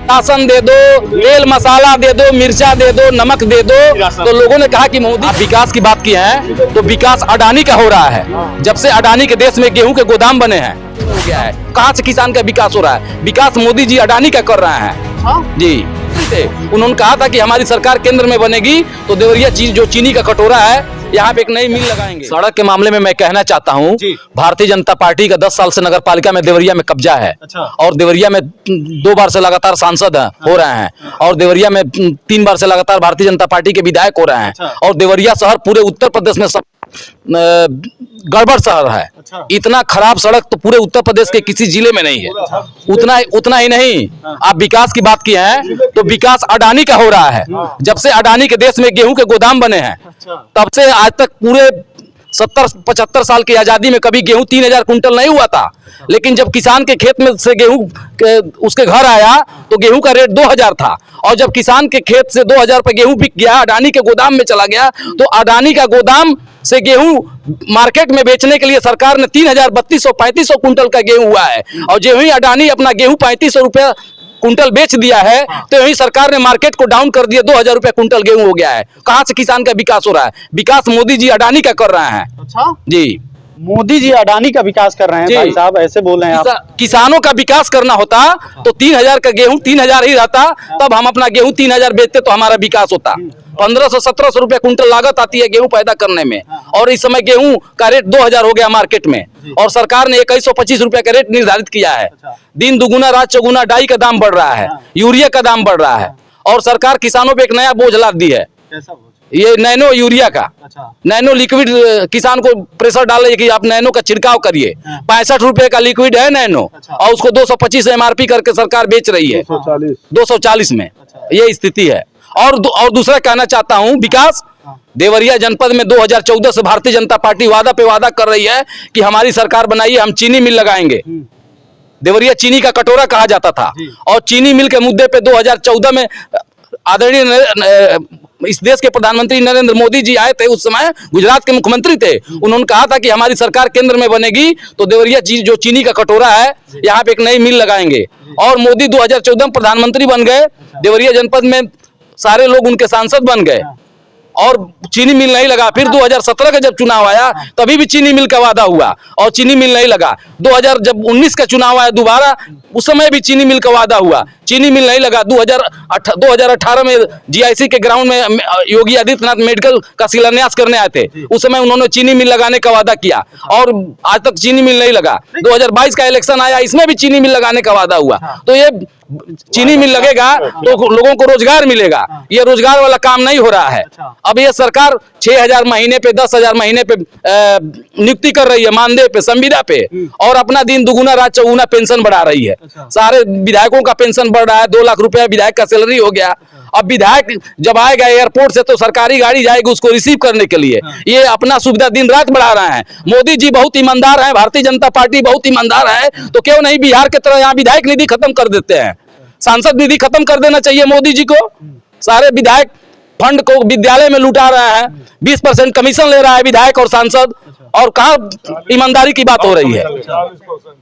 Ration दे दो, तेल मसाला दे दो, मिर्चा दे दो, नमक दे दो। तो लोगों ने कहा कि मोदी विकास की बात की है तो विकास अडानी का हो रहा है। जब से अडानी के देश में गेहूं के गोदाम बने हैं हो गया है, कहां से किसान का विकास हो रहा है? विकास मोदी जी अडानी का कर रहे हैं जी। उन्होंने कहा था कि हमारी सरकार केंद्र में बनेगी तो देवरिया जो चीनी का कटोरा है यहाँ पे एक नई मिल लगाएंगे। सड़क के मामले में मैं कहना चाहता हूँ, भारतीय जनता पार्टी का 10 साल से नगर पालिका में देवरिया में कब्जा है। और देवरिया में 2 बार से लगातार सांसद हो रहे हैं और देवरिया में 3 बार से लगातार भारतीय जनता पार्टी के विधायक हो रहे हैं। और देवरिया शहर पूरे उत्तर प्रदेश में गड़बड़ शहर है। इतना खराब सड़क तो पूरे उत्तर प्रदेश के किसी जिले में नहीं है। उतना ही नहीं, आप विकास की बात की है तो विकास अडानी का हो रहा है। जब से अडानी के देश में गेहूं के गोदाम बने हैं तब से आज तक पूरे 70-75 साल की आजादी में कभी गेहूं 3000 कुंटल नहीं हुआ था। लेकिन जब किसान के खेत में से गेहूं उसके घर आया तो गेहूं का रेट 2000 था। और जब किसान के खेत से 2000 पे गेहूं बिक गया, अडानी के गोदाम में चला गया, तो अडानी का गोदाम से गेहूं मार्केट में बेचने के लिए सरकार ने 3000, 3200-3500 कुंटल का गेहूं हुआ है। और जो ही अडानी अपना गेहूं 3500 रुपया कुंटल बेच दिया है तो यही सरकार ने मार्केट को डाउन कर दिया, 2000 रुपया कुंटल गेहूं हो गया है। कहां से किसान का विकास हो रहा है? विकास मोदी जी अडानी का कर रहे हैं। अच्छा जी, मोदी जी अडानी का विकास कर रहे हैं भाई साहब, ऐसे बोल रहे हैं आप। किसानों का विकास करना होता तो 3000 का गेहूं 3000 ही रहता, तब हम अपना गेहूं 3000 बेचते तो हमारा विकास होता। 1500-1700 रुपया कुंटल लागत आती है गेहूं पैदा करने में, और इस समय गेहूं का रेट 2000 हो गया मार्केट में। और सरकार ने 2125 रुपया का रेट निर्धारित किया है। दिन दुगुना रात चौगुना डाई का दाम बढ़ रहा है, यूरिया का दाम बढ़ रहा है, और सरकार किसानों पे एक नया बोझ लाद दी है, ये नैनो यूरिया का। नैनो लिक्विड किसान को प्रेशर डाल रही है कि आप नैनो का छिड़काव करिए। 65 रुपए का लिक्विड है नैनो, और उसको 225 MRP करके सरकार बेच रही है 240 में। ये स्थिति है। और दूसरा कहना चाहता हूं, विकास देवरिया जनपद में 2014 से भारतीय जनता पार्टी वादा पे वादा कर रही है कि हमारी सरकार बनाइए, हम चीनी मिल लगाएंगे। देवरिया चीनी का कटोरा कहा जाता था, और चीनी मिल के मुद्दे पे 2014 में आदरणीय इस देश के प्रधानमंत्री नरेंद्र मोदी जी आए थे। उस समय गुजरात के मुख्यमंत्री थे। उन्होंने कहा था कि हमारी सरकार केंद्र में बनेगी तो देवरिया जो चीनी का कटोरा है यहाँ पे एक नई मिल लगाएंगे। और मोदी 2014 में प्रधानमंत्री बन गए, देवरिया जनपद में सारे लोग उनके सांसद बन गए, और चीनी मिल नहीं लगा। फिर 2017 का जब चुनाव आया तभी भी चीनी मिल का वादा हुआ और चीनी मिल नहीं लगा। 2019 का चुनाव आया दोबारा, उस समय भी चीनी मिल का वादा हुआ, चीनी मिल नहीं लगा। 2018 में GIC के ग्राउंड में योगी आदित्यनाथ मेडिकल का शिलान्यास करने आए थे। उस समय उन्होंने चीनी मिल लगाने का वादा किया और आज तक चीनी मिल नहीं लगा। 2022 का इलेक्शन आया, इसमें भी चीनी मिल लगाने का वादा हुआ। तो ये चीनी मिल लगेगा तो लोगों को रोजगार मिलेगा, ये रोजगार वाला काम नहीं हो रहा है। अब ये सरकार 6000 महीने पे 10,000 महीने पे नियुक्ति कर रही है, मानदेय पे, संविदा पे, और अपना दिन दुगुना रात चौगुना पेंशन बढ़ा रही है। सारे विधायकों का पेंशन बढ़ रहा है, 2 लाख रुपया विधायक का सैलरी हो गया। अब विधायक जब आएगा एयरपोर्ट से तो सरकारी गाड़ी जाएगी उसको रिसीव करने के लिए। ये अपना सुविधा दिन रात बढ़ा रहे हैं। मोदी जी बहुत ईमानदार है, भारतीय जनता पार्टी बहुत ईमानदार है, तो क्यों नहीं बिहार की तरह यहाँ विधायक निधि खत्म कर देते हैं? सांसद निधि खत्म कर देना चाहिए मोदी जी को। सारे विधायक फंड को विद्यालय में लुटा रहा है, 20% कमीशन ले रहा है विधायक और सांसद, और कहाँ ईमानदारी की बात हो रही है?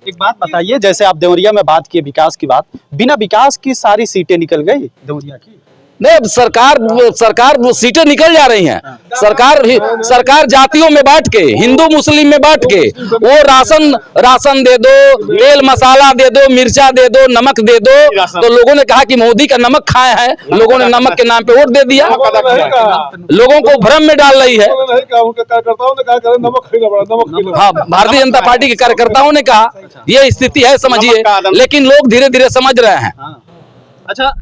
एक बात बताइए, जैसे आप देवरिया में बात किए विकास की बात, बिना विकास की सारी सीटें निकल गई देवरिया की। नहीं, सरकार सीटें निकल जा रही हैं। सरकार जातियों में बांट के, हिंदू मुस्लिम में बांट के, वो राशन दे दो, तेल मसाला दे दो, मिर्चा दे दो, नमक दे दो। तो लोगों ने कहा कि मोदी का नमक खाए हैं, लोगों ने नमक के नाम पे वोट दे दिया। लोगों को भ्रम में डाल रही है। हाँ, भारतीय जनता पार्टी के कार्यकर्ताओं ने कहा, ये स्थिति है, समझिए। लेकिन लोग धीरे धीरे समझ रहे हैं। अच्छा।